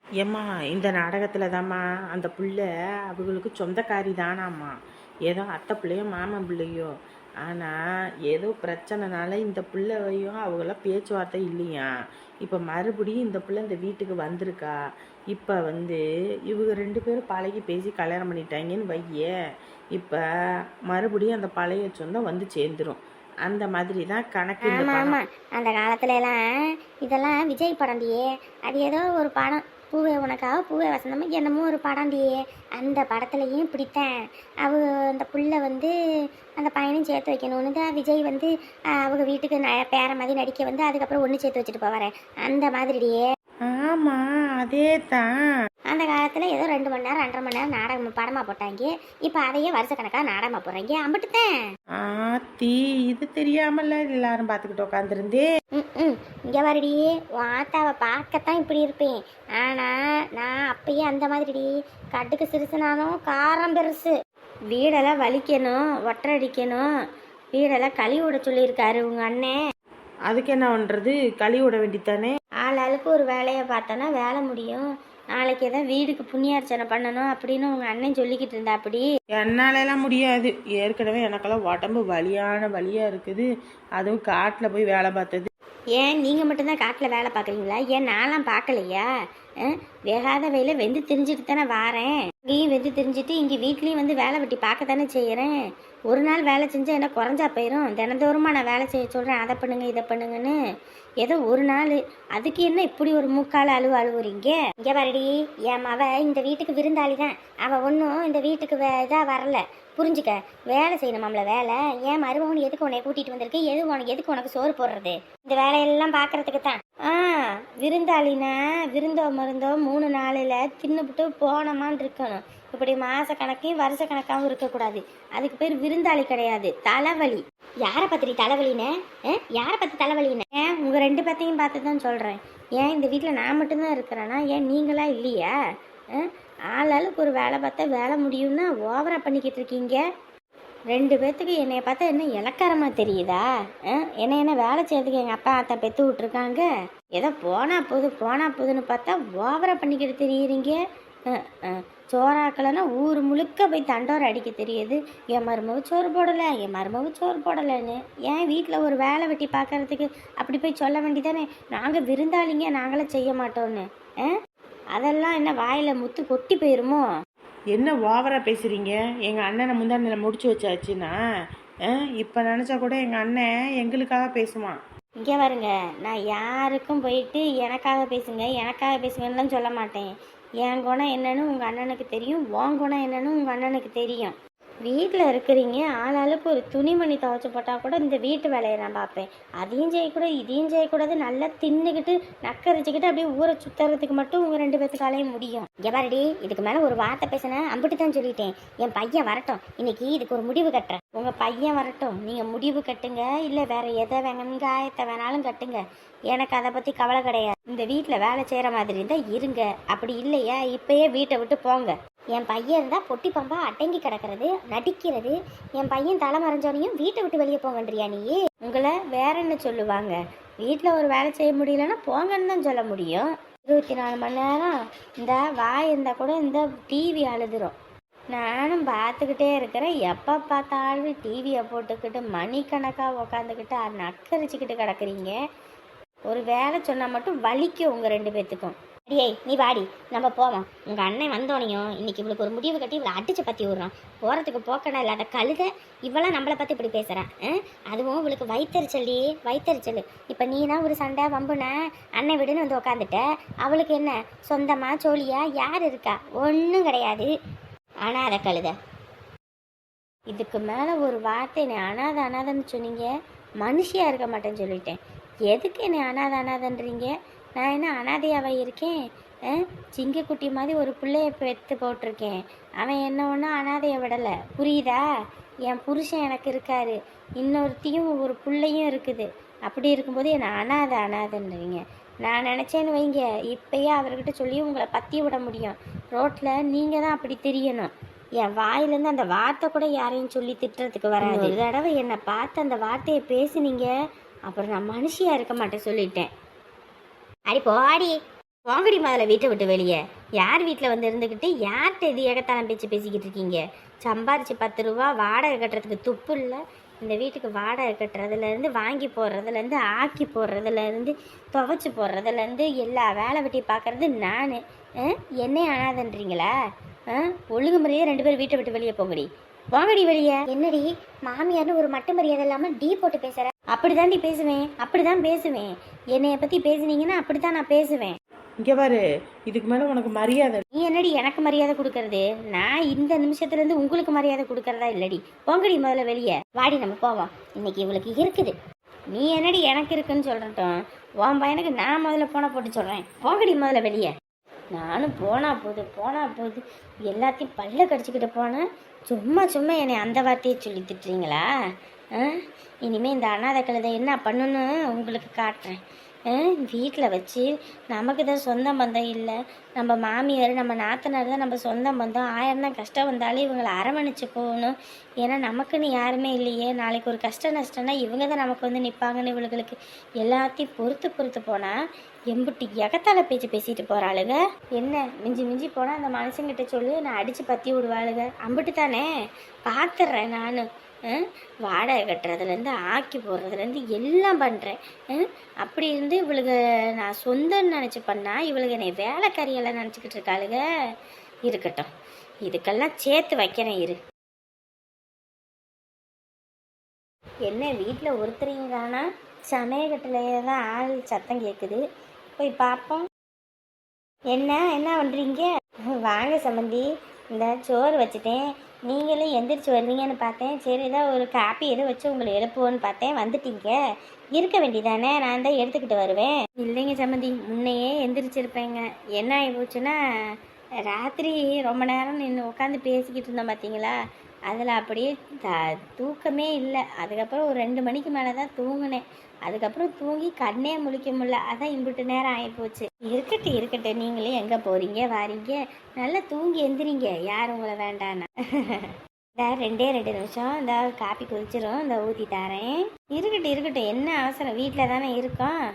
ஏம்மா இந்த நாடகத்தில் தாம்மா அந்த புள்ள அவங்களுக்கு சொந்தக்காரி தானாம்மா. ஏதோ அத்தை பிள்ளையோ மாமன் பிள்ளையோ. ஆனால் ஏதோ பிரச்சனைனால இந்த பிள்ளையும் அவங்கள பேச்சுவார்த்தை இல்லையா. இப்போ மறுபடியும் இந்த பிள்ளை இந்த வீட்டுக்கு வந்திருக்கா. இப்போ இவங்க 2 பேரும் பழகி பேசி கல்யாணம் பண்ணிட்டாங்கன்னு வைய. இப்போ மறுபடியும் அந்த பழைய சொந்தம் சேர்ந்துடும். அந்த மாதிரி தான் கணக்கு. ஆமாம், அந்த காலத்துல எல்லாம் இதெல்லாம் விஜய் படம்டியே. அது ஏதோ ஒரு படம், பூவே உனக்காக பூவே வசந்தமா என்னமோ ஒரு படம்டியே. அந்த படத்துலையும் பிடித்தேன். அந்த புள்ள அந்த பையனையும் சேர்த்து வைக்கணும்னு தான் விஜய் அவங்க வீட்டுக்கு பேர மாதிரி நடிக்க அதுக்கப்புறம் ஒன்று சேர்த்து வச்சுட்டு போவாரேன். அந்த மாதிரிடியே. ஆமாம், அதே தான். அந்த காலத்தில் ஏதோ 2 மணி நேரம் 2.5 மணி நேரம் நாடகம் படமாக போட்டாங்க. இப்போ அதையே வருஷக்கணக்காக நாடகமாக போடுறாங்க. அம்பிட்டுத்தேன். ஆத்தி, இது தெரியாமல எல்லாரும் பார்த்துக்கிட்டு உட்காந்துருந்தே. இங்கே வரடியே, உன் ஆத்தாவை பார்க்கத்தான் இப்படி இருப்பேன். ஆனால் நான் அப்பயே அந்த மாதிரிடி. கட்டுக்கு சிறுசுனாலும் காரம் பெருசு. வீடெல்லாம் வலிக்கணும், ஒட்டடிக்கணும், வீடெல்லாம் கழுவி விட சொல்லியிருக்காரு உங்கள் அண்ணன். அதுக்கு என்ன பண்ணுறது, கழுவி விட வேண்டித்தானே. ஆளாளுக்கு ஒரு வேலையை பார்த்தோன்னா வேலை முடியும். நாளைக்கு ஏதாவது வீடுக்கு புண்ணியார்ச்சனை பண்ணணும் அப்படின்னு உங்கள் அண்ணன் சொல்லிக்கிட்டு இருந்தா. அப்படி என்னாலலாம் முடியாது. ஏற்கனவே எனக்கெல்லாம் உடம்பு வலியாக இருக்குது. அதுவும் காட்டில் போய் வேலை பார்த்தது. ஏன் நீங்கள் மட்டும்தான் காட்டில் வேலை பார்க்குறீங்களா? ஏன் நான்லாம் பார்க்கலையா? வேகாத வெயில வெந்து திரிஞ்சிட்டு தானே வாரேன். இங்கேயும் வெந்து திரிஞ்சிட்டு இங்கே வீட்லேயும் வேலை வெட்டி பார்க்க தானே செய்கிறேன். ஒரு நாள் வேலை செஞ்சால் என்ன குறைஞ்சா போயிடும்? தினந்தோறுமா நான் வேலை செய்ய சொல்கிறேன், அதை பண்ணுங்க இதை பண்ணுங்கன்னு. ஏதோ ஒரு நாள், அதுக்கு என்ன இப்படி ஒரு முக்கால் அழுவுறீங்க? இங்கே வரடி, என் மவ இந்த வீட்டுக்கு விருந்தாளி தான். அவள் ஒன்றும் இந்த வீட்டுக்கு இதாக வரல, புரிஞ்சுக்க. வேலை செய்யணுமாம்ல வேலை. ஏன் மருமகன் எதுக்கு உன்னை கூட்டிகிட்டு வந்திருக்கு? எதுக்கு உனக்கு சோறு போடுறது? இந்த வேலையெல்லாம் பார்க்கறதுக்கு தான். விருந்தாளினா விருந்தோ மருந்தோ 3 நாளில் தின்னுபிட்டு போனோமான்னு இருக்கணும். இப்படி மாத கணக்கையும் வருஷ கணக்காகவும் இருக்கக்கூடாது. அதுக்கு பேர் விருந்தாளி கிடையாது, தலைவலி. யாரை பத்திரி தலைவலின்னு? யாரை பற்றி தலைவலின்னு? உங்கள் 2 பேர்த்தையும் பார்த்து தான் சொல்கிறேன். ஏன் இந்த வீட்டில் நான் மட்டும்தான் இருக்கிறேன்னா ஏன் நீங்களா இல்லையா? ஆளாளுக்கு ஒரு வேலை பார்த்தா வேலை முடியும்னா ஓவரா பண்ணிக்கிட்டு இருக்கீங்க. 2 பேர்த்துக்கு என்னைய பார்த்தா என்ன இலக்காரமாக தெரியுதா? என்ன வேலை செய்யறதுக்கு எங்கள் அப்பா அத்தை பெற்று விட்ருக்காங்க. ஏதோ போனா போதுன்னு பார்த்தா ஓவரா பண்ணிக்கிட்டு தெரியுறீங்க. சோறாக்கலைன்னா ஊர் முழுக்க போய் தண்டோரை அடிக்க தெரியுது. என் மருமக சோறு போடலைன்னு. ஏன் வீட்டில் ஒரு வேலை வெட்டி பார்க்கறதுக்கு அப்படி போய் சொல்ல வேண்டிதானே? நாங்கள் விருந்தாளிங்க, நாங்களும் செய்ய மாட்டோன்னு. அதெல்லாம் என்ன வாயில் முத்து கொட்டி போயிருமோ? என்ன ஓவரா பேசுறீங்க? எங்கள் அண்ணனை முந்தாண்டில் முடிச்சு வச்சாச்சுன்னா இப்போ நினச்சா கூட எங்கள் அண்ணன் எங்களுக்காக பேசுவான். இங்கே வருங்க, நான் யாருக்கும் போயிட்டு எனக்காக பேசுங்கன்னு சொல்ல மாட்டேன். என் குணம் என்னன்னு உங்கள் அண்ணனுக்கு தெரியும், உன் குணம் என்னன்னு உங்கள் அண்ணனுக்கு தெரியும். வீட்டில் இருக்கிறீங்க, ஆளாளுக்கு ஒரு துணிமணி துவைச்சி போட்டால் கூட இந்த வீட்டு வேலையை நான் பார்ப்பேன். அதையும் செய்யக்கூடாது இதையும் செய்யக்கூடாது. நல்லா தின்னுக்கிட்டு நக்கரிச்சுக்கிட்டு அப்படியே ஊரை சுற்றுறதுக்கு மட்டும் உங்கள் 2 பேத்துக்காலையும் முடியும். எவரடி, இதுக்கு மேலே ஒரு வார்த்தை பேசினேன் அம்பிட்டு தான் சொல்லிட்டேன். என் பையன் வரட்டும், இன்னைக்கு இதுக்கு ஒரு முடிவு கட்டுறேன். உங்கள் பையன் வரட்டும், நீங்கள் முடிவு கட்டுங்க. இல்லை வேற எதை வெங்காயத்தை வேணாலும் கட்டுங்க. எனக்கு அதை பற்றி கவலை கிடையாது. இந்த வீட்டில் வேலை செய்கிற மாதிரி இருந்தால் இருங்க, அப்படி இல்லையா இப்பயே வீட்டை விட்டு போங்க. என் பையன் இருந்தால் பொட்டி பம்பா அடங்கி கிடக்கிறது, நடிக்கிறது. என் பையன் தலை மறைஞ்சோனையும் வீட்டை விட்டு வெளியே போங்கன்றியா நீ? உங்களை வேற என்ன சொல்லுவாங்க? வீட்டில் ஒரு வேலை செய்ய முடியலன்னா போங்கன்னு தான் சொல்ல முடியும். 24 மணி நேரம் இந்த வாய் இருந்தால் கூட இந்த டிவி அழுதுரும். நானும் பார்த்துக்கிட்டே இருக்கிறேன். எப்போ பார்த்தாலும் டிவியை போட்டுக்கிட்டு மணிக்கணக்காக உக்காந்துக்கிட்டு நக்கரிச்சுக்கிட்டு கிடக்குறீங்க. ஒரு வேலை சொன்னால் மட்டும் வலிக்கும் உங்கள் 2 பேர்த்துக்கும். அடியே நீ வாடி, நம்ம போவோம். உங்கள் அண்ணன் வந்தோனையும் இன்னைக்கு இவளுக்கு ஒரு முடிவு கட்டி இவளை அடிச்சு பற்றி விடுறான். போகிறதுக்கு போக்கடா இல்லாத கழுத இவளாம் நம்மளை பற்றி இப்படி பேசுகிறான். அதுவும் இவளுக்கு வயிற்றுச்சல். இப்போ நீனா ஒரு சண்டை வம்புனா அண்ணன் விடுன்னு உட்காந்துட்ட. அவளுக்கு என்ன சொந்தமா சோழியா யார் இருக்கா? ஒன்றும் கிடையாது. அனாதை கழுத. இதுக்கு மேலே ஒரு வார்த்தை என்னை அனாதன்னு சொன்னீங்க, மனுஷியாக இருக்க மாட்டேன்னு சொல்லிட்டேன். எதுக்கு என்னை அனாதன்றீங்க? நான் என்ன அனாதையாவே இருக்கேன்? சிங்கக்குட்டி மாதிரி ஒரு பிள்ளைய பெற்று போட்டிருக்கேன். அவன் என்ன ஒன்றா அனாதையை விடலை, புரியுதா? என் புருஷன் எனக்கு இருக்காரு, இன்னொருத்தையும் ஒரு பிள்ளையும் இருக்குது. அப்படி இருக்கும்போது என்னை அனாதன்றீங்க. நான் நினச்சேன்னு வைங்க, இப்பயே அவர்கிட்ட சொல்லி உங்களை பற்றி விட முடியும். ரோட்டில் நீங்கள் தான் அப்படி தெரியணும். என் வாயிலேருந்து அந்த வார்த்தை கூட யாரையும் சொல்லி திட்டுறதுக்கு வராது. ஒரு தடவை என்னை பார்த்து அந்த வார்த்தையை பேசுனீங்க, அப்புறம் நான் மனுஷியாக இருக்க மாட்டேன் சொல்லிட்டேன். அடி போடி. வாங்கடி முதல்ல வீட்டை விட்டு வெளியே. யார் வீட்டில் வந்து இருந்துக்கிட்டு யார்கிட்ட இது ஏகத்தாளம் பேச்சு பேசிக்கிட்டு இருக்கீங்க? சம்பாரிச்சு 10 ரூபா வாடகை கட்டுறதுக்கு துப்பு இல்லை. இந்த வீட்டுக்கு வாடகை கட்டுறதுலேருந்து வாங்கி போடுறதுலேருந்து ஆக்கி போடுறதுலேருந்து துவைச்சி போடுறதுலேருந்து எல்லா வேலை வெட்டி பார்க்குறது நான். என்னையே அனாதன்றீங்களா? ஒழுங்கு முறையே 2 பேரும் வீட்டை விட்டு வெளியே போங்கடி. வாங்கடி வெளியே. என்னடி மாமியார்னு ஒரு மட்டு மரியாதை இல்லாமல் டீ போட்டு பேசுகிற? அப்படிதான்டி பேசுவேன், அப்படிதான் பேசுவேன். என்னைய பற்றி பேசுனீங்கன்னா அப்படித்தான் நான் பேசுவேன். இங்கே பாரு, இதுக்கு மேலே உனக்கு மரியாதை. நீ என்னடி எனக்கு மரியாதை கொடுக்கறது? நான் இந்த நிமிஷத்துலேருந்து உங்களுக்கு மரியாதை கொடுக்கறதா இல்லடி. போங்கடி முதல்ல வெளியே. வாடி நம்ம போவோம். இன்னைக்கு இவளுக்கு இருக்குது. நீ என்னடி எனக்கு இருக்குன்னு சொல்கிறட்டும், உன் பையனுக்கு நான் முதல்ல போன போட்டு சொல்கிறேன். போங்கடி முதல்ல வெளியே. நானும் போனா போகுது எல்லாத்தையும் பல்ல கடிச்சிக்கிட்டு போனேன். சும்மா சும்மா என்னை அந்த வார்த்தையை சொல்லி திட்டுறீங்களா? இனிமேல் இந்த அனாதை கழுதை என்ன பண்ணுன்னு உங்களுக்கு காட்டுறேன். வீட்டில் வச்சு நமக்கு தான் சொந்த பந்தம் இல்லை. நம்ம மாமியார் நம்ம நாத்தனார் தான் நம்ம சொந்த பந்தம். 1000 தான் கஷ்டம் வந்தாலும் இவங்களை அரவணைச்சு போகணும். ஏன்னா நமக்குன்னு யாருமே இல்லையே. நாளைக்கு ஒரு கஷ்ட நஷ்டம்னா இவங்க தான் நமக்கு வந்து நிற்பாங்கன்னு இவளுகளுக்கு எல்லாத்தையும் பொறுத்து போனால் எம்பிட்டு எகத்தால பேச்சு பேசிட்டு போகிறாளுங்க. என்ன மிஞ்சி மிஞ்சி போனால் அந்த மனுஷங்கிட்ட சொல்லி நான் அடித்து பற்றி விடுவாளுங்க. அம்பிட்டு தானே பார்த்துட்றேன் நான். வாடகை கட்டுறதுலேருந்து ஆக்கி போடுறதுலேருந்து எல்லாம் பண்ணுறேன். அப்படி இருந்து இவளுக்கு நான் சொந்தம்னு நினச்சி பண்ணால் இவளுக்கு என்னை வேலைக்காரியெல்லாம் நினச்சிக்கிட்டு இருக்காளுங்க. இருக்கட்டும், இதுக்கெல்லாம் சேர்த்து வைக்கிறேன் இரு. என்ன வீட்டில் ஒருத்தரையும் காணா, சமையக்கட்டிலேயே தான் ஆள் சத்தம் கேட்குது. போய் பார்ப்போம். என்ன பண்ணுறீங்க? வாங்க சம்மந்தி, இந்த சோறு வச்சுட்டேன். நீங்களும் எந்திரிச்சு வருவீங்கன்னு பார்த்தேன். சரி தான் ஒரு காப்பி எதுவும் வச்சு உங்களை எழுப்புவோன்னு பார்த்தேன். வந்துட்டீங்க, இருக்க வேண்டியதானே, நான் தான் எடுத்துக்கிட்டு வருவேன். இல்லைங்க சம்மந்தி, முன்னையே எந்திரிச்சிருப்பேங்க. என்ன ஆகி போச்சுன்னா, ராத்திரி ரொம்ப நேரம் நின்று உட்காந்து பேசிக்கிட்டு இருந்தோம் பார்த்தீங்களா, அதில் அப்படியே தூக்கமே இல்லை. அதுக்கப்புறம் ஒரு 2 மணிக்கு மேலே தான் தூங்கினேன். அதுக்கப்புறம் தூங்கி கண்ணே முழிக்க முடியல. அதான் இம்பிட்டு நேரம் ஆகிப்போச்சு. இருக்கட்டும், நீங்களே எங்கே போகிறீங்க வாரீங்க, நல்லா தூங்கி எந்திரிங்க. யார் உங்களை வேண்டாண்ணா? இந்த 2 நிமிஷம் இந்த காப்பி குடிச்சிரும், இந்த ஊற்றி தரேன். இருக்கட்டும், என்ன அவசரம், வீட்டில் தானே இருக்கோம்.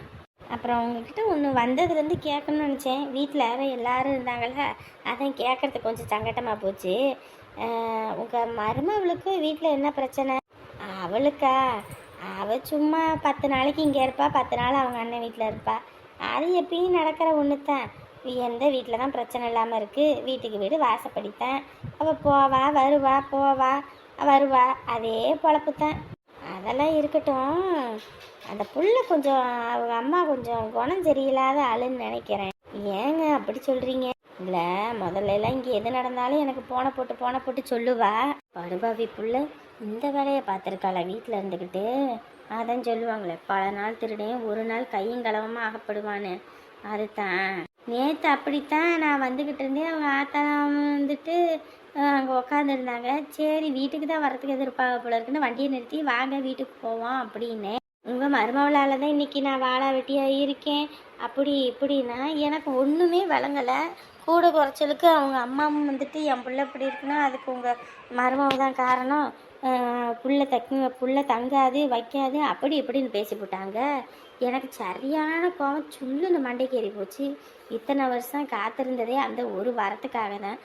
அப்புறம் உங்ககிட்ட ஒன்று வந்ததுலேருந்து கேட்கணும்னு நினச்சேன். வீட்டில் எல்லோரும் இருந்தாங்கள, அதான் கேட்குறதுக்கு கொஞ்சம் சங்கட்டமாக போச்சு. உங்கள் மருமவளுக்கு வீட்டில் என்ன பிரச்சனை? அவளுக்கா? அவள் சும்மா 10 நாளைக்கு இங்கே இருப்பா, 10 நாள் அவங்க அண்ணன் வீட்டில் இருப்பா. அது எப்பயும் நடக்கிற ஒன்று தான். எந்த வீட்டில் தான் பிரச்சனை இல்லாமல் இருக்குது. வீட்டுக்கு வீடு வாசப்படித்தான். அவள் போவா வருவா, அதே பொழப்பு தான். அதெல்லாம் இருக்கட்டும். அந்த புள்ள கொஞ்சம் அவங்க அம்மா கொஞ்சம் குணம் சரியில்லாத ஆளுன்னு நினைக்கிறேன். ஏங்க அப்படி சொல்கிறீங்க? இல்லை, முதல்லலாம் இங்கே எது நடந்தாலும் எனக்கு போன போட்டு சொல்லுவா. படுபாவி புள்ள இந்த வேலையை பார்த்துருக்காள வீட்டில் இருந்துக்கிட்டு. அதான் சொல்லுவாங்களே, பல நாள் திருடையும் ஒரு நாள் கையும் களவமாக ஆகப்படுவான்னு. அதுதான் நேற்று அப்படித்தான் நான் வந்துக்கிட்டு இருந்தேன். அவங்க ஆத்தா வந்துட்டு அங்கே உட்காந்துருந்தாங்க. சரி வீட்டுக்கு தான் வரத்துக்கு எதிர்ப்பாக போல இருக்குன்னு வண்டியை நிறுத்தி வாங்க வீட்டுக்கு போவோம் அப்படின்னு. உங்கள் மருமவளால் தான் இன்றைக்கி நான் வாழா வெட்டியாக இருக்கேன். அப்படி இப்படின்னா எனக்கு ஒன்றுமே வழங்கலை. கூட குறைச்சலுக்கு அவங்க அம்மாவும் வந்துட்டு என் பிள்ளை இப்படி இருக்குன்னா அதுக்கு உங்கள் மருமவ தான் காரணம். புள்ள தங்காது வைக்காது அப்படி இப்படின்னு பேசிவிட்டாங்க. எனக்கு சரியான கோவம் சுள்ளுன்னு மண்டைக்கு ஏறி போச்சு. இத்தனை வருஷம் காத்திருந்ததே அந்த ஒரு வாரத்துக்காக தான்.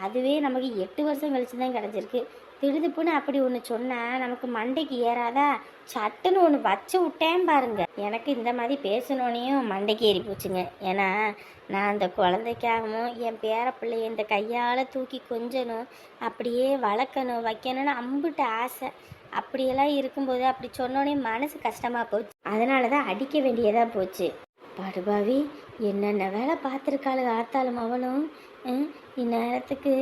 அதுவே நமக்கு 8 வருஷம் கழிச்சு தான் கிடச்சிருக்கு. திடுதுப்புன்னு அப்படி ஒன்று சொன்னால் நமக்கு மண்டைக்கு ஏறாதா? சட்டுன்னு ஒன்று வச்சு விட்டேன் பாருங்க. எனக்கு இந்த மாதிரி பேசணுன்னையும் மண்டைக்கு ஏறி போச்சுங்க. ஏன்னா நான் அந்த குழந்தைக்காகவும் என் பேர பிள்ளைய இந்த கையால் தூக்கி கொஞ்சணும், அப்படியே வளர்க்கணும் வைக்கணும்னு அம்பிட்டு ஆசை. அப்படியெல்லாம் இருக்கும்போது அப்படி சொன்னோன்னே மனசு கஷ்டமாக போச்சு. அதனால தான் அடிக்க வேண்டியதாக போச்சு. படுபாவி என்னென்ன வேலை பார்த்துருக்காளு ஆத்தாலும் அவளும். இந்நேரத்துக்கு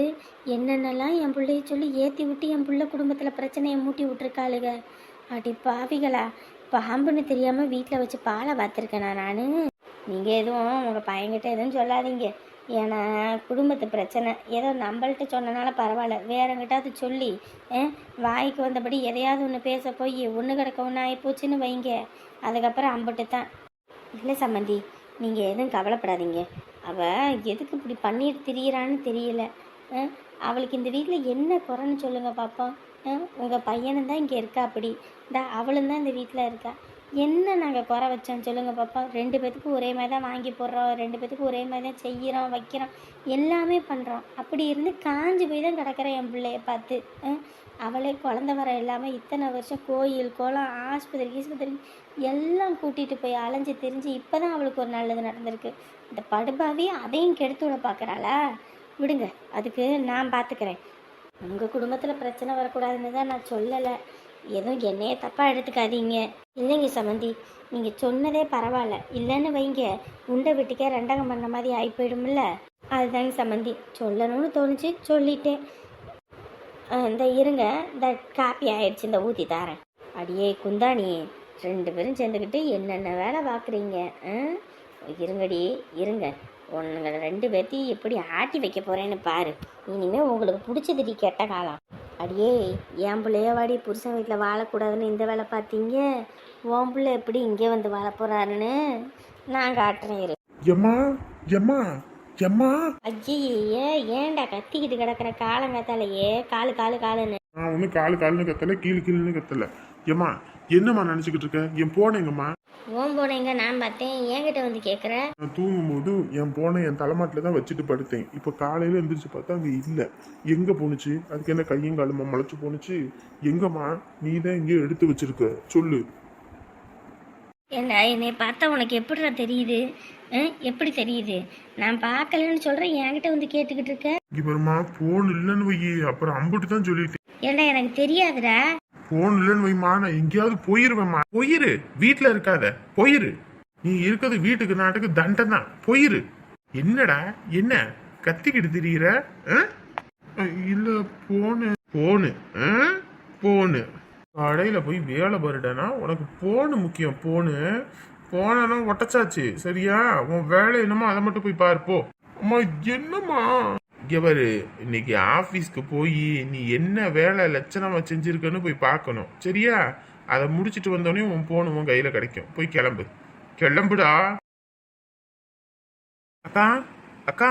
என்னென்னலாம் என் பிள்ளைய சொல்லி ஏற்றி விட்டு என் பிள்ளை குடும்பத்தில் பிரச்சனையை மூட்டி விட்டுருக்காளுங்க. அடி பாவிகளா, பாம்புன்னு தெரியாமல் வீட்டில் வச்சு பாலை பார்த்துருக்கேனா நான்? நீங்கள் எதுவும் உங்கள் பையன்கிட்ட எதுவும் சொல்லாதீங்க. ஏன்னா குடும்பத்து பிரச்சனை ஏதோ நம்மள்கிட்ட சொன்னனால பரவாயில்ல, வேறங்கிட்டாவது சொல்லி வாய்க்கு வந்தபடி எதையாவது ஒன்று பேச போய் ஒன்று கிடக்க ஒன்று ஆகிப்போச்சுன்னு வைங்க. அதுக்கப்புறம் அம்பிட்டு தான். இல்லை சம்மந்தி, நீங்கள் எதுவும் கவலைப்படாதீங்க. அவள் எதுக்கு இப்படி பண்ணிட்டு திரியிறான்னு தெரியல. அவளுக்கு இந்த வீட்டில் என்ன குறைன்னு சொல்லுங்கள் பார்ப்போம். உங்கள் பையனும் தான் இங்கே இருக்கா, அப்படி இந்த அவளும் தான் இந்த வீட்டில் இருக்கா. என்ன நாங்கள் குறை வச்சோம் சொல்லுங்கள் பாப்பா? 2 பேத்துக்கும் ஒரே மாதிரி தான் வாங்கி போடுறோம், 2 பேத்துக்கும் ஒரே மாதிரி தான் செய்கிறோம் வைக்கிறோம், எல்லாமே பண்ணுறோம். அப்படி இருந்து காஞ்சு போய் தான் கிடக்கிறேன் என் பிள்ளைய பார்த்து. அவளே குழந்த வர இல்லாமல் இத்தனை வருஷம் கோயில் குளம் ஆஸ்பத்திரி எல்லாம் கூட்டிகிட்டு போய் அலைஞ்சு திரிஞ்சு இப்போ தான் அவளுக்கு ஒரு நல்லது நடந்திருக்கு. இந்த படுபாவி அதையும் கெடுத்து விட பார்க்குறாளா? விடுங்க, அதுக்கு நான் பார்த்துக்கிறேன். உங்கள் குடும்பத்தில் பிரச்சனை வரக்கூடாதுன்னு தான் நான் சொல்லலை. எதுவும் என்னையே தப்பாக எடுத்துக்காதீங்க. இல்லைங்க சமந்தி, நீங்கள் சொன்னதே பரவாயில்ல. இல்லைன்னு வைங்க, உண்டை வீட்டுக்கே ரெண்டகம் பண்ண மாதிரி ஆகி போயிடும்ல. அதுதாங்க சமந்தி, சொல்லணும்னு தோணுச்சு, சொல்லிட்டேன். இந்த இருங்க, இந்த காப்பி ஆயிடுச்சு, இந்த ஊற்றி தாரேன். அடியே குந்தாணி, 2 பேரும் சேர்ந்துக்கிட்டு என்னென்ன வேலை பார்க்குறீங்க? இருங்கடி இருங்க, உங்களை 2 பேர்த்தையும் எப்படி ஆட்டி வைக்க போகிறேன்னு பாரு. இனிமேல் உங்களுக்கு பிடிச்சதுடி கெட்ட காலம். அடியே, என் பிள்ளைய வாடி புருஷன் வீட்டில் வாழக்கூடாதுன்னு இந்த வேலை பார்த்தீங்க, உன் பிள்ளை எப்படி இங்கே வந்து வாழ போகிறாருன்னு நான் காட்டுறேன். இரு. எம்மா எம்மா எம்மா, ஐயே, ஏன்டா கத்திக்கிட்டு கிடக்கிற காலங்காத்தாலேயே காலு காலு காலுன்னு? நான் ஒன்றும் காலுன்னு கத்தல, கீழே கத்தல. எம்மா என்னம்மா நினச்சிக்கிட்டு இருக்க? என் போனேங்கம்மா. ஓம் போனேங்க நான் பார்த்தேன், என்கிட்ட வந்து கேட்குற? நான் தூங்கும்போது என் போனை என் தலைமாட்டில் தான் வச்சுட்டு படுத்தேன். இப்போ காலையில் எந்திரிச்சு பார்த்தா அங்கே இல்லை. எங்கே போணுச்சு? அதுக்கு என்ன கையும் காலுமா முளைச்சு போணுச்சு? எங்கம்மா? நீ தான் எங்கேயோ எடுத்து வச்சிருக்க, சொல்லு. ஏண்டா, என்னை பார்த்தா உனக்கு எப்படிடா தெரியுது? எப்படி தெரியுது? நான் பார்க்கலன்னு சொல்கிறேன், என்கிட்ட வந்து கேட்டுக்கிட்டு இருக்க. இங்கே வருமா, போன் இல்லைன்னு வை, அப்புறம் அம்பிட்டு தான் சொல்லிட்டேன். ஏண்டா, எனக்கு தெரியாதுடா. போன் இல்லைன்னு வைமா, நான் எங்கேயாவது போயிருவேம்மா. போயிரு, வீட்டில் இருக்காத, போயிரு. நீ இருக்கிறது வீட்டுக்கு நாட்டுக்கு தண்டம் தான், போயிரு. என்னடா என்ன கத்திக்கிட்டு திரியிற? இல்ல போனு போனு போனு கடையில போய் வேலை பாருடனா, உனக்கு போனு முக்கியம். போனா ஒட்டச்சாச்சு, சரியா? உன் வேலை என்னமோ அதை மட்டும் போய் பாருப்போ. அம்மா என்னம்மா? இங்க பாரு, இன்னைக்கு ஆபீஸ்க்கு போய் நீ என்ன வேலை லட்சணமா செஞ்சிருக்கன்னு போய் பார்க்கணும், சரியா? அதை முடிச்சிட்டு வந்தோடனே உன் போன் உன் கையில கிடைக்கும். போய் கிளம்புடா. அக்கா அக்கா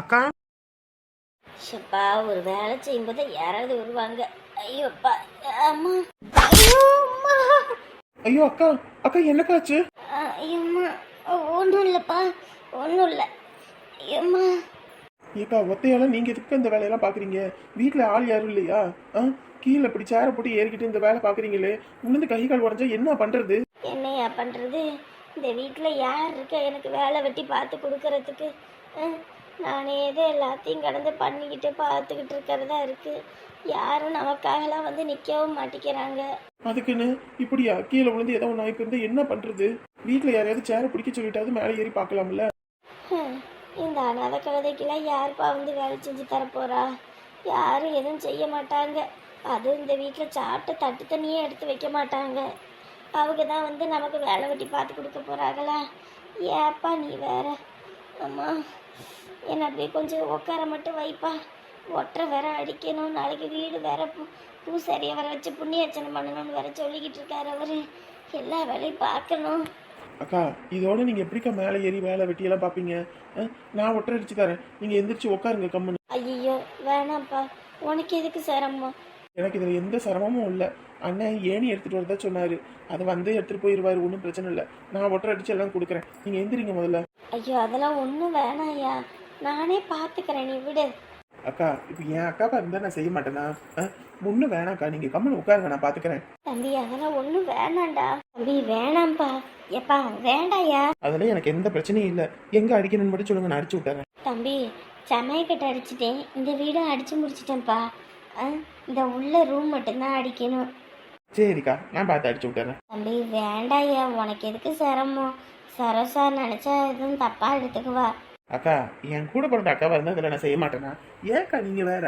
அக்கா. ஷப்பா, ஒரு வேலை செய்யும்போது யாராவது வருவாங்க. ஐயோப்பா, அம்மா, ஐயோ அம்மா. ஐயோ அக்கா, அக்கா என்னக்காச்சு? ஐயம்மா, ஒன்றும் இல்லைப்பா, ஒன்றும் இல்லை. ஐயம்மா. ஏக்கா, ஒத்தையால நீங்க எதுக்கு இந்த வேலையெல்லாம் பாக்குறீங்க? வீட்டுல ஆள் யாரும் இல்லையா? கீழே இப்படி சேரை போட்டு ஏறிக்கிட்டு இந்த வேலை பாக்குறீங்களே, உளுந்து கை கால் உடஞ்சா என்ன பண்றது? என்னையா பண்றது? இந்த வீட்டில் யார் இருக்க எனக்கு வேலை வெட்டி பார்த்து கொடுக்கறதுக்கு? நானே ஏதோ எல்லாத்தையும் கடந்து பண்ணிக்கிட்டு பார்த்துக்கிட்டு இருக்கிறதா இருக்கு. யாரும் நமக்காகலாம் வந்து நிற்கவும் மாட்டேங்கிறாங்க. அதுக்குன்னு இப்படியா கீழே விழுந்து ஏதோ ஒன்று ஆயிப்பு இருந்தா என்ன பண்றது? வீட்டுல யாரையாவது சேரை பிடிக்க சொல்லிட்டாவது மேலே ஏறி பார்க்கலாம்ல. இந்த அனாதை கழுதைக்கெல்லாம் யாருப்பா வந்து வேலை செஞ்சு தரப்போறா? யாரும் எதுவும் செய்ய மாட்டாங்க. அதுவும் இந்த வீட்டில் சாப்பிட்டு தட்டு தண்ணியே எடுத்து வைக்க மாட்டாங்க. அவங்க தான் வந்து நமக்கு வேலை வெட்டி பார்த்து கொடுக்க போகிறாங்களா? ஏப்பா நீ வேற. அம்மா, என்னை அப்படியே கொஞ்சம் உட்கார மட்டும் வைப்பா. ஒற்றை வேற அடிக்கணும், நாளைக்கு வீடு வேற பூசாரியை வர வச்சு புண்ணியர்ச்சனை பண்ணணும்னு வேற சொல்லிக்கிட்டு இருக்காரு அவரு. எல்லா வேலையும் பார்க்கணும். அக்கா, இதோட நீங்க எப்படிக்கா மேலே ஏறி வேலை வெட்டியெல்லாம் பார்ப்பீங்க? நான் ஒற்றை அடிச்சு தரேன், நீங்க எந்திரிச்சு உட்காருங்க கம்முன்னு. ஐயோ வேணாம்ப்பா, உனக்கு எதுக்கு சிரமம்? எனக்கு இதுல எந்த சிரமமும் இல்லை. அண்ணன் ஏணி எடுத்துட்டு வரதா சொன்னாரு, அதை வந்து எடுத்துட்டு போயிருவாரு, ஒன்றும் பிரச்சனை இல்லை. நான் ஒற்றை அடிச்சு எல்லாம் கொடுக்குறேன், நீங்க எந்திரிங்க முதல்ல. ஐயோ அதெல்லாம் ஒன்றும் வேணாம்யா, நானே பார்த்துக்கிறேன், நீ விடு. அக்கா, இப்போ என் அக்காப்பா இருந்தா நான் செய்ய மாட்டேனா? முன்னு வேணாக்கா, நீங்க கம்முன்னு உட்காருங்க, நான் பாத்துக்கிறேன். தம்பி அதெல்லாம் ஒன்றும் வேணாம்டா. தம்பி வேணாம்ப்பா. எப்பா வேண்டாயா? அதெல்லாம் எனக்கு எந்த பிரச்சனையும் இல்லை. எங்க அடிக்கணும்னு மட்டும் சொல்லுங்க, நான் அடிச்சு விட்டுறேன். தம்பி சமையக்கட்டை அடிச்சிட்டேன், இந்த வீடும் அடிச்சு முடிச்சிட்டேன்ப்பா. இந்த உள்ள ரூம் மட்டும்தான் அடிக்கணும். சரிக்கா, நான் பார்த்து அடிச்சு விட்டுறேன். தம்பி வேண்டாயா, உனக்கு எதுக்கு சிரமம்? சரோசா நினைச்சா எதுவும் தப்பா எடுத்துக்குவா. அக்கா, என் கூட பிறந்த அக்காவா இருந்தா இதில் நான் செய்ய மாட்டேனா? ஏக்கா நீங்க வேற?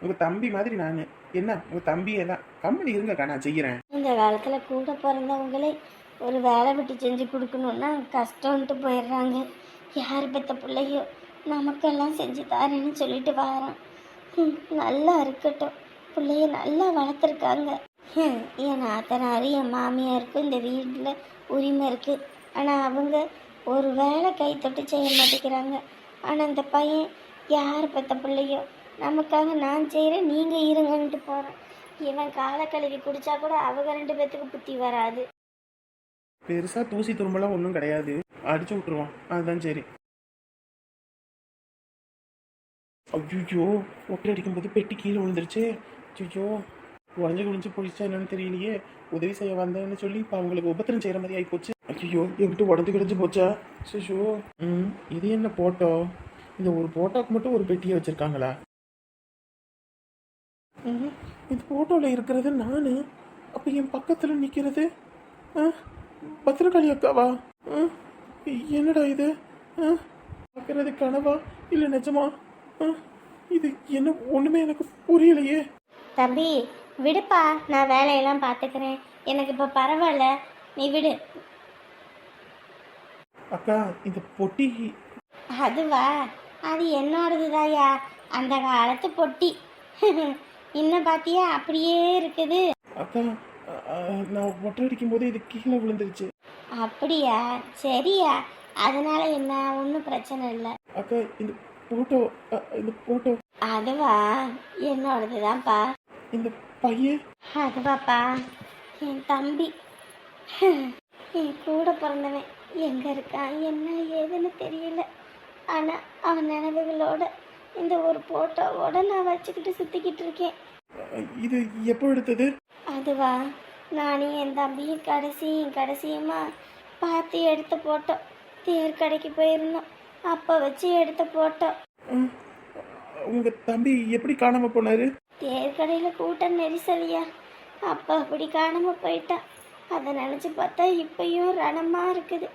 உங்க தம்பி மாதிரி நான் என்ன, உங்க தம்பியே தான். கம்பெனி இருங்கக்கா, நான் செய்யறேன். இந்த காலத்துல கூட பிறந்தவங்களே ஒரு வேலை விட்டு செஞ்சு கொடுக்கணும்னா கஷ்டம்ன்ட்டு போயிடுறாங்க. யார் பெற்ற பிள்ளையோ நமக்கெல்லாம் செஞ்சு தாரேன்னு சொல்லிட்டு வரான். நல்லா இருக்கட்டும், பிள்ளைய நல்லா வளர்த்துருக்காங்க. என் நாத்தனாரு என் மாமியாருக்கும் இந்த வீட்டில் உரிமை இருக்குது. ஆனால் அவங்க ஒரு வேலை கை தொட்டு செய்ய மாட்டேங்கிறாங்க. ஆனால் இந்த பையன் யார் பெற்ற பிள்ளையோ நமக்காக நான் செய்கிறேன், நீங்கள் இருங்கன்ட்டு போகிறேன். இவன் காலை கழுவி குடித்தா கூட அவங்க 2 பேத்துக்கு புத்தி வராது. பெருசா தூசி துரும்பெல்லாம் ஒன்றும் கிடையாது, அடிச்சு விட்டுருவான், அதுதான் சரி. ஐயோ, ஒட்டை அடிக்கும்போது பெட்டி கீழே விழுந்துருச்சு. ஐயோ, உடஞ்சி குடிஞ்சு போயிடுச்சா என்னன்னு தெரியலையே. உதவி செய்ய வந்தேன்னு சொல்லி இப்போ அவங்களுக்கு உபத்திரம் செய்கிற மாதிரி ஆகிப்போச்சு. ஐயோ, என்கிட்ட உடஞ்சி கிடச்சி போச்சா. ஐயோ. இது என்ன போட்டோ? இந்த ஒரு போட்டோக்கு மட்டும் ஒரு பெட்டியை வச்சிருக்காங்களா? இந்த போட்டோவில் இருக்கிறது நான், அப்போ என் பக்கத்தில் நிற்கிறது பத்திரகாளி அக்காவா? என்னடா இது? பார்க்கறது கனவா இல்லை நிஜமா? இது என்ன ஒன்றுமே எனக்கு புரியலையே. தம்பி விடுப்பா, நான் வேலையெல்லாம் பார்த்துக்கிறேன், எனக்கு இப்போ பரவாயில்ல, நீ விடு. அக்கா, இந்த பொட்டி அதுவா? அது என்னோடது தாயா, அந்த காலத்து பொட்டி. இன்னும் பார்த்தியா அப்படியே இருக்குது. அக்கா, நான் ஒட்டை அடிக்கும் போது இது கீழே விழுந்துருச்சு. அப்படியா? சரியா, அதனால என்ன, ஒன்றும் பிரச்சனை இல்லை. அக்கா, இந்த போட்டோ அதுவா? என்னோடது தான்ப்பா. இந்த பையன் அதுவாப்பா, என் தம்பி, என் கூட பிறந்தவன். எங்கே இருக்கான் என்ன ஏதுன்னு தெரியல, ஆனால் அவன் நினைவுகளோட இந்த ஒரு போட்டோவோட நான் வச்சுக்கிட்டு சுற்றிக்கிட்டு இருக்கேன். இது எப்போ எடுத்தது? அதுவா? நானும் என் தம்பியும் கடைசியுமா பார்த்து எடுத்த போட்டோ. தேர் கடைக்கு போயிருந்தோம், அப்போ வச்சு எடுத்த போட்டோ. உங்க தம்பி எப்படி காணாம போனாரு? தேர் கடையில் கூட்டம் நெரிசலியா, அப்போ அப்படி காணாமல் போயிட்டான். அதை நினச்சி பார்த்தா இப்பயும் ரணமாக இருக்குது.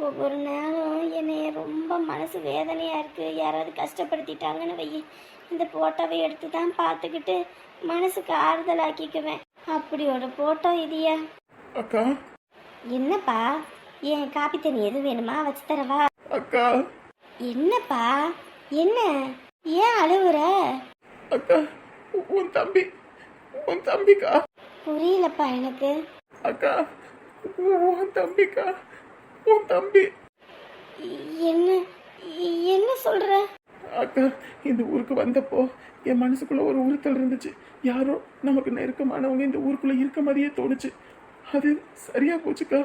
ஒவ்வொரு நேரம் என்னைய ரொம்ப மனசு வேதனையாக இருக்குது. யாராவது கஷ்டப்படுத்திட்டாங்கன்னு வைய, இந்த போட்டோவை எடுத்து தான் பார்த்துக்கிட்டு மனசுக்கு ஆறுதல் ஆக்கிக்குவேன். அப்படி ஒரு போட்டோ இதுயா. அக்கா. என்னப்பா, ஏன் காப்பி தண்ணி எதுவும் வேணுமா? வச்சு தரவா? அக்கா. என்னப்பா, என்ன, ஏன் அழுவுற? அக்கா, உன் தம்பிக்கா. புரியலப்பா எனக்கு. அக்கா, உன் தம்பி. என்ன என்ன சொல்ற? அக்கா, இந்த ஊருக்கு வந்தப்போ என் மனசுக்குள்ள ஒரு உறுத்தல் இருந்துச்சு. யாரோ நமக்கு நெருக்கமானவங்க இந்த ஊருக்குள்ள இருக்க மாதிரியே தோணுச்சு. அது சரியா போச்சுக்கா.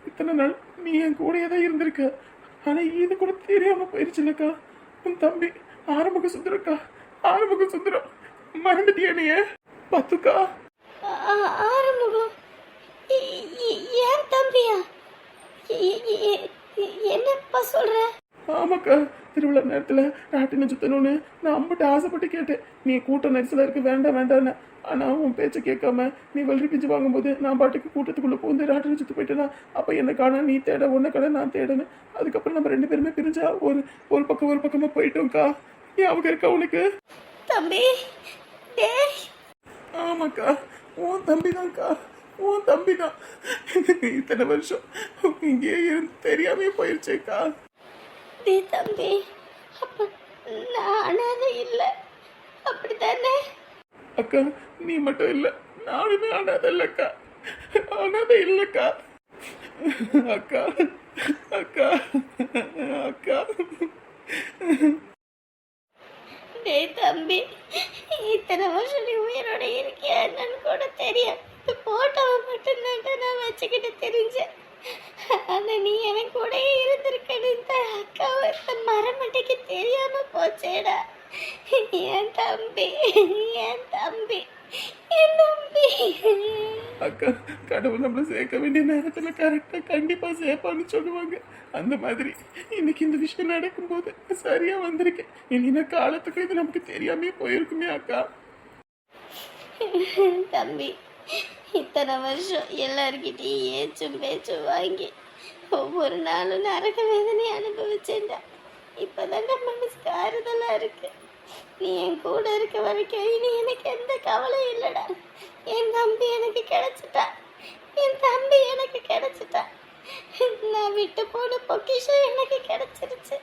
இத்தனை நாள் நீ என் கூடயே தான் இருந்திருக்க, ஆனா இது கூட தெரியாம போயிருச்சுல்லக்கா. உன் தம்பி ஆரம்பக சுந்தரம் மறந்துட்டியா நீ? பத்துக்கா. ஆறுமுகம் ஏன் தம்பியா? என்னப்பா சொல்ற? ஆமாக்கா, திருவிழா நேரத்துல ராட்டின சுத்தணும்னு நான் அம்பிட்டு ஆசைப்பட்டு கேட்டேன். நீ கூட்ட நெரிசலா இருக்கு, வேண்டான்னு. ஆனா உன் பேச்சை கேட்காம நீ வெள்ளரி பிஞ்சு வாங்கும்போது நான் பாட்டுக்கு கூட்டத்துக்குள்ள பூந்து ராட்டின சுத்து போயிட்டேனா. அப்ப என்ன காண நீ தேட, உன்ன கடை நான் தேடணும். அதுக்கப்புறம் நம்ம 2 பேருமே பிரிஞ்சா ஒரு பக்கமா போயிட்டோம்க்கா. ஞாபகம் இருக்கா உனக்கு? தம்பி. ஆமாக்கா, உன் தம்பி தான். இத்தனை வருஷம் இங்கே இருந்து தெரியாமே போயிருச்சேக்கா. தம்பி, அப்ப நான் அனாதை இல்லை, அப்படித்தானே? அக்கா, நீ மட்டும் இல்ல, நானுமே அனாதை இல்லக்கா. அக்கா. தம்பி, இத்தனை வருஷம் நீ உயிரோட இருக்கியா என்னன்னு கூட தெரியும். இந்த போட்டோவை மட்டும்தான் நான் வச்சுக்கிட்டு தெரிஞ்சேன். ஆனா நீ எனக்கு கூடயே இருந்திருக்கன்னு இந்த அக்காவை இந்த மரமட்டைக்கு தெரியாம போச்சேடா. என் தம்பி. அக்கா, கடவுள் நம்மளை சேர்க்க வேண்டிய நேரத்துல கரெக்டா கண்டிப்பா சேர்ப்பான்னு சொல்லுவாங்க. அந்த மாதிரி இன்னைக்கு இந்த விஷயம் நடக்கும்போது சரியா வந்திருக்கேன். இனிமே காலத்துக்கு இது நமக்கு தெரியாமே போயிருக்குமே அக்கா. தம்பி, இத்தனை வருஷம் எல்லார்கிட்டையும் ஏச்சும் பேச்சும் வாங்கி ஒவ்வொரு நாளும் நரக வேதனை அனுபவிச்சேன்டா. இப்பதான் மனசுக்கு ஆறுதலா இருக்கு. நீ என் கூட இருக்க வரைக்கும் இனி எனக்கு எந்த கவலையும் இல்லடா. என் தம்பி எனக்கு கிடைச்சிட்டா. நான் விட்டு போன பொக்கிஷம் எனக்கு கிடைச்சிருச்சு.